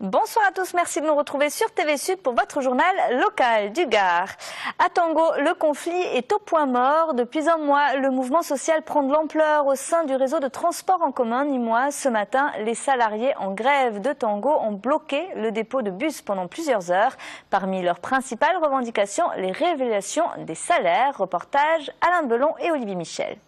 Bonsoir à tous, merci de nous retrouver sur TV Sud pour votre journal local du Gard. À Tango, le conflit est au point mort. Depuis un mois, le mouvement social prend de l'ampleur au sein du réseau de transport en commun nîmois. Ce matin, les salariés en grève de Tango ont bloqué le dépôt de bus pendant plusieurs heures. Parmi leurs principales revendications, les révélations des salaires. Reportage Alain Belon et Olivier Michel.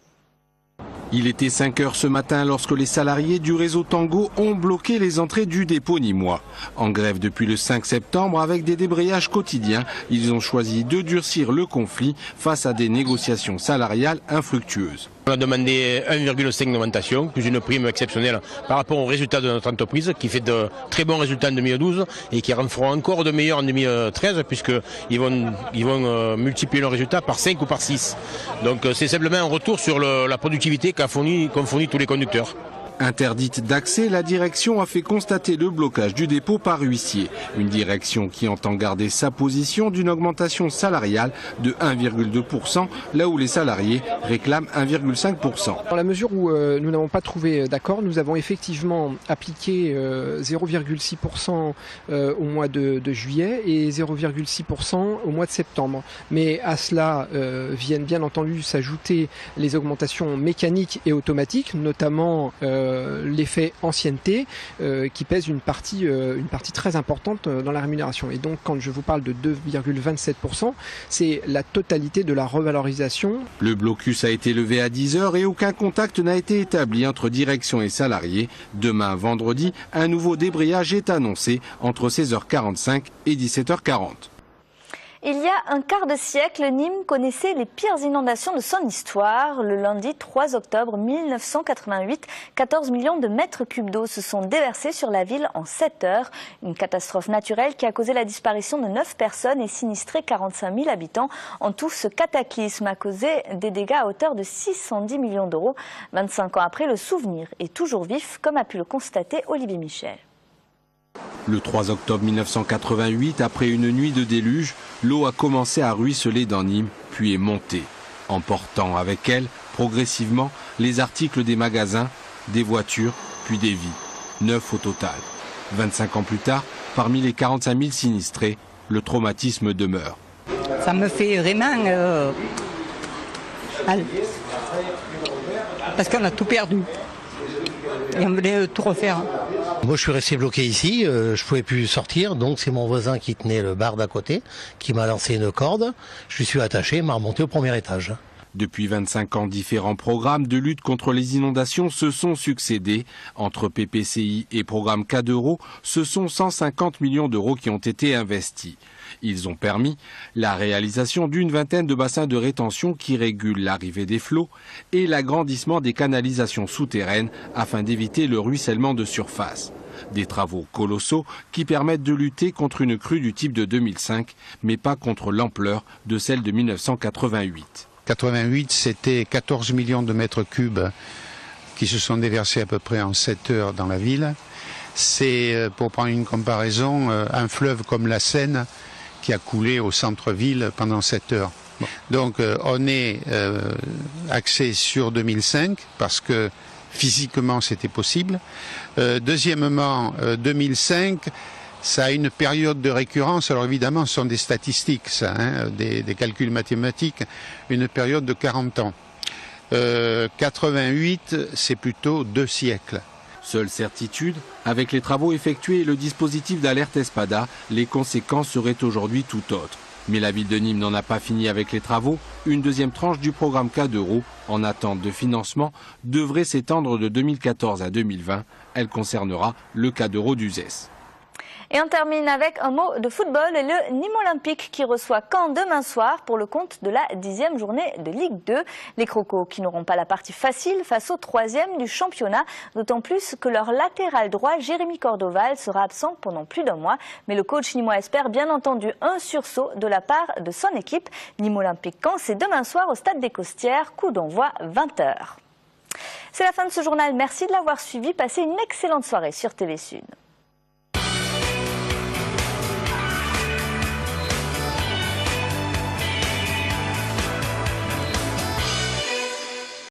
Il était 5 heures ce matin lorsque les salariés du réseau Tango ont bloqué les entrées du dépôt nîmois. En grève depuis le 5 septembre avec des débrayages quotidiens, ils ont choisi de durcir le conflit face à des négociations salariales infructueuses. On a demandé 1,5 d'augmentation, plus une prime exceptionnelle par rapport aux résultats de notre entreprise qui fait de très bons résultats en 2012 et qui en feront encore de meilleurs en 2013 puisqu'ils vont multiplier leurs résultats par 5 ou par 6. Donc c'est simplement un retour sur la productivité qu'ont fourni tous les conducteurs. Interdite d'accès, la direction a fait constater le blocage du dépôt par huissier. Une direction qui entend garder sa position d'une augmentation salariale de 1,2%, là où les salariés réclament 1,5%. Dans la mesure où nous n'avons pas trouvé d'accord, nous avons effectivement appliqué 0,6% au mois de juillet et 0,6% au mois de septembre. Mais à cela viennent bien entendu s'ajouter les augmentations mécaniques et automatiques, notamment l'effet ancienneté qui pèse une partie très importante dans la rémunération. Et donc quand je vous parle de 2,27%, c'est la totalité de la revalorisation. Le blocus a été levé à 10 h et aucun contact n'a été établi entre direction et salariés. Demain, vendredi, un nouveau débrayage est annoncé entre 16h45 et 17h40. Il y a un quart de siècle, Nîmes connaissait les pires inondations de son histoire. Le lundi 3 octobre 1988, 14 millions de mètres cubes d'eau se sont déversés sur la ville en 7 heures. Une catastrophe naturelle qui a causé la disparition de 9 personnes et sinistré 45 000 habitants. En tout, ce cataclysme a causé des dégâts à hauteur de 610 millions d'euros. 25 ans après, le souvenir est toujours vif, comme a pu le constater Olivier Michel. Le 3 octobre 1988, après une nuit de déluge, l'eau a commencé à ruisseler dans Nîmes, puis est montée, emportant avec elle, progressivement, les articles des magasins, des voitures, puis des vies. 9 au total. 25 ans plus tard, parmi les 45 000 sinistrés, le traumatisme demeure. Ça me fait vraiment mal. Parce qu'on a tout perdu. Et on voulait tout refaire. Moi je suis resté bloqué ici, je pouvais plus sortir, donc c'est mon voisin qui tenait le bar d'à côté, qui m'a lancé une corde, je suis attaché, il m'a remonté au premier étage. Depuis 25 ans, différents programmes de lutte contre les inondations se sont succédés. Entre PPCI et programme K2, ce sont 150 millions d'euros qui ont été investis. Ils ont permis la réalisation d'une vingtaine de bassins de rétention qui régulent l'arrivée des flots et l'agrandissement des canalisations souterraines afin d'éviter le ruissellement de surface. Des travaux colossaux qui permettent de lutter contre une crue du type de 2005, mais pas contre l'ampleur de celle de 1988. 88, c'était 14 millions de mètres cubes qui se sont déversés à peu près en 7 heures dans la ville. C'est, pour prendre une comparaison, un fleuve comme la Seine qui a coulé au centre-ville pendant 7 heures. Donc on est axé sur 2005 parce que physiquement c'était possible. Deuxièmement, 2005, ça a une période de récurrence. Alors évidemment, ce sont des statistiques, ça, hein, des calculs mathématiques, une période de 40 ans. 88, c'est plutôt 2 siècles. Seule certitude, avec les travaux effectués et le dispositif d'alerte Espada, les conséquences seraient aujourd'hui tout autres. Mais la ville de Nîmes n'en a pas fini avec les travaux. Une deuxième tranche du programme K2, en attente de financement, devrait s'étendre de 2014 à 2020. Elle concernera le K2 d'Uzès. Et on termine avec un mot de football et le Nîmes Olympique qui reçoit Caen demain soir pour le compte de la 10e journée de Ligue 2. Les Crocos qui n'auront pas la partie facile face au 3e du championnat, d'autant plus que leur latéral droit, Jérémy Cordoval, sera absent pendant plus d'un mois. Mais le coach nîmois espère bien entendu un sursaut de la part de son équipe. Nîmes Olympique Caen, c'est demain soir au Stade des Costières, coup d'envoi 20 h. C'est la fin de ce journal, merci de l'avoir suivi, passez une excellente soirée sur TV Sud.